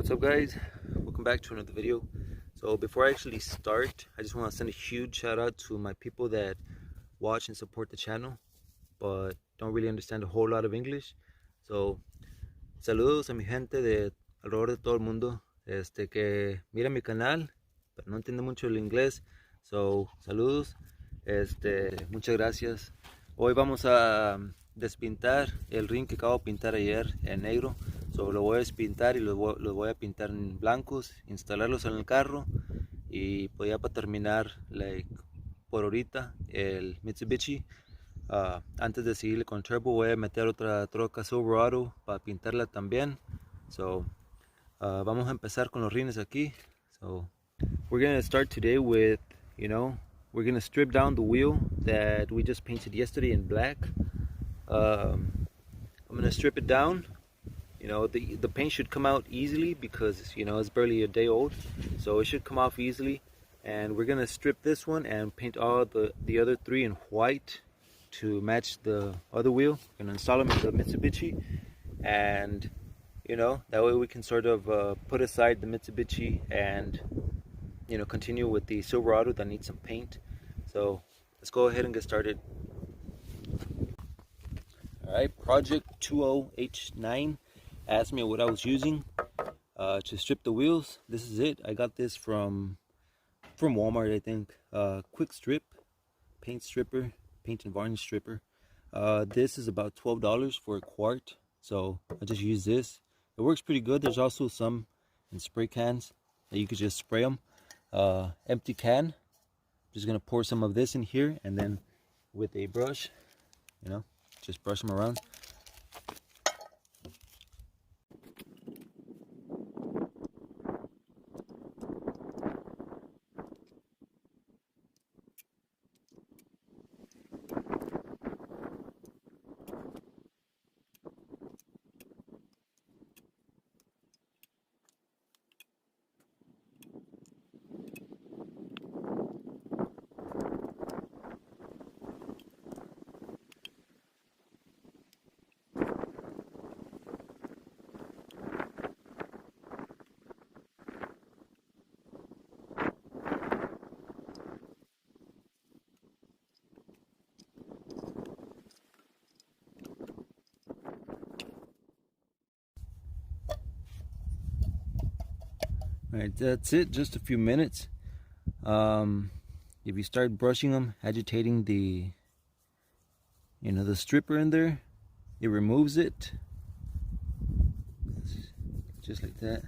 What's up, guys? Welcome back to another video. So before I actually start, I just want to send a huge shout out to my people that watch and support the channel but don't really understand a whole lot of English. So saludos a mi gente de alrededor de todo el mundo que mira mi canal pero no entiende mucho el inglés. So saludos, muchas gracias. Hoy vamos a despintar el ring que acabo de pintar ayer en negro. So, lo voy a despintar y los voy a pintar en blancos, instalarlos en el carro y pues ya para terminar por ahorita el Mitsubishi. Antes de seguirle con turbo voy a meter otra troca Silverado para pintarla también. So vamos a empezar con los rines aquí. So we're gonna start today with, we're gonna strip down the wheel that we just painted yesterday in black. I'm gonna strip it down. The paint should come out easily because it's barely a day old, so it should come off easily. And we're gonna strip this one and paint all the other three in white to match the other wheel. We're gonna install them in the Mitsubishi, and that way we can sort of put aside the Mitsubishi and continue with the Silverado that needs some paint. So let's go ahead and get started. Alright, Project 20H9 asked me what I was using to strip the wheels. This is it. I got this from Walmart, I think. Quick strip paint stripper, paint and varnish stripper. This is about $12 for a quart, so I just use this. It works pretty good. There's also some in spray cans that you could just spray them. Empty can. Just gonna pour some of this in here, and then with a brush, just brush them around. Alright, that's it, just a few minutes. If you start brushing them, agitating the the stripper in there, it removes it just like that.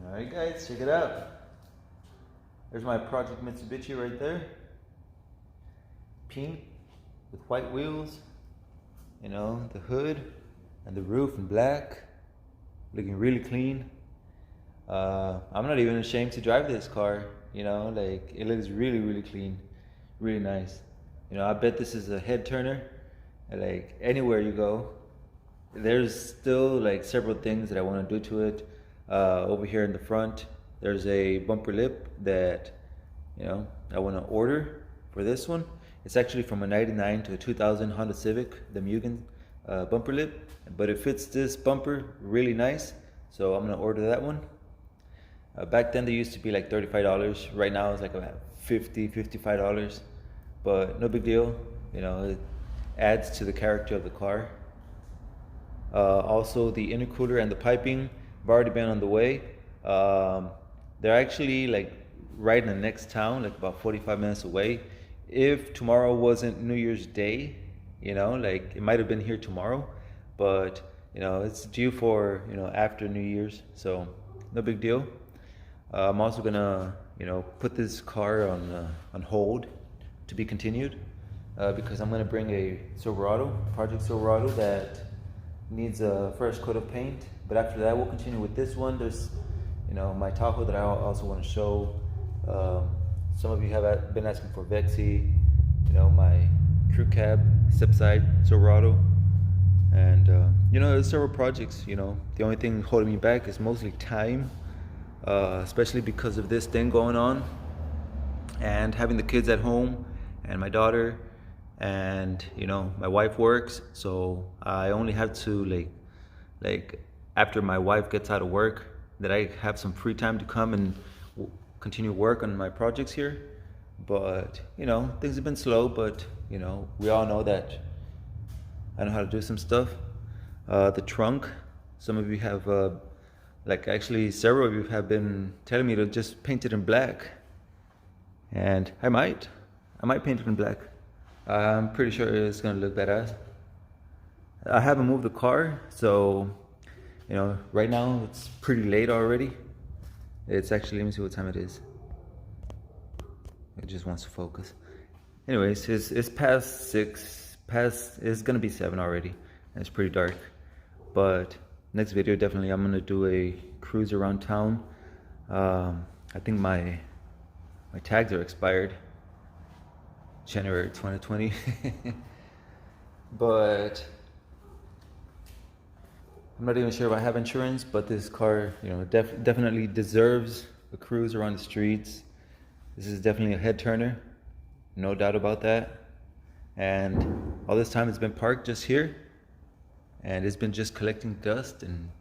Alright guys, check it out. There's my Project Mitsubishi right there. Pink with white wheels. The hood and the roof in black. Looking really clean. I'm not even ashamed to drive this car. It looks really, really clean. Really nice. I bet this is a head turner. Anywhere you go. There's still several things that I want to do to it. Over here in the front, there's a bumper lip that I want to order. for this one. It's actually from a 99 to a 2000 Honda Civic, the Mugen bumper lip, but it fits this bumper really nice, so I'm gonna order that one. Back then they used to be like $35. Right now it's like about $55, but no big deal. You know, it adds to the character of the car. Also the intercooler and the piping have already been on the way. They're actually like right in the next town, like about 45 minutes away. If tomorrow wasn't New Year's Day, you know, like it might have been here tomorrow, but you know, it's due for, you know, after New Year's, so no big deal. I'm also gonna, you know, put this car on hold to be continued, because I'm gonna bring a Silverado, Project Silverado, that needs a fresh coat of paint. But after that, we'll continue with this one. There's, you know, my Tahoe that I also want to show. Some of you have been asking for Vexy, you know, my crew cab, step side Silverado, and you know, there's several projects. You know, the only thing holding me back is mostly time, especially because of this thing going on, and having the kids at home, and my daughter, and you know, my wife works, so I only have to like after my wife gets out of work, that I have some free time to come and continue work on my projects here. But you know, things have been slow, but you know, we all know that I know how to do some stuff. The trunk, some of you have like actually several of you have been telling me to just paint it in black, and I might paint it in black. I'm pretty sure it's gonna look badass. I haven't moved the car, so you know, right now it's pretty late already. It's actually, let me see what time it is. It just wants to focus. Anyways, it's past 6, it's gonna be 7 already, and it's pretty dark. But next video, definitely I'm gonna do a cruise around town. I think my tags are expired, January 2020. But I'm not even sure if I have insurance, but this car, you know, definitely deserves a cruise around the streets. This is definitely a head turner, no doubt about that. And all this time it's been parked just here, and it's been just collecting dust and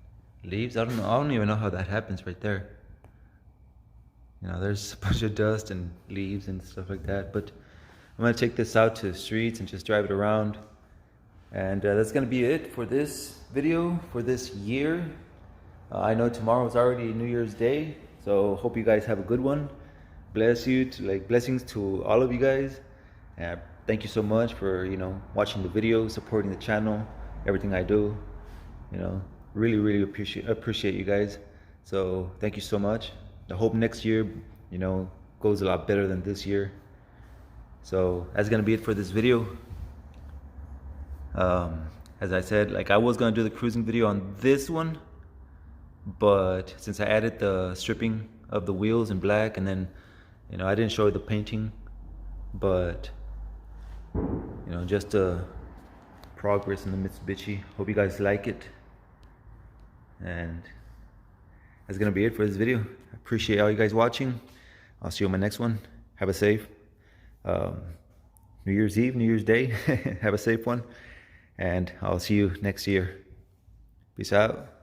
leaves. I don't even know how that happens right there. You know, there's a bunch of dust and leaves and stuff like that. But I'm gonna take this out to the streets and just drive it around. And that's gonna be it for this video for this year. I know tomorrow is already New Year's Day, so hope you guys have a good one. Blessings to all of you guys. Thank you so much for, you know, watching the video, supporting the channel, everything I do. You know, really appreciate you guys. So thank you so much. I hope next year, you know, goes a lot better than this year. So that's gonna be it for this video. As I said, like I was gonna do the cruising video on this one, but since I added the stripping of the wheels in black, and then, you know, I didn't show the painting, but you know, just progress in the Mitsubishi. Hope you guys like it, and that's gonna be it for this video. I appreciate all you guys watching. I'll see you on my next one. Have a safe New Year's Eve, New Year's Day. Have a safe one, and I'll see you next year. Peace out.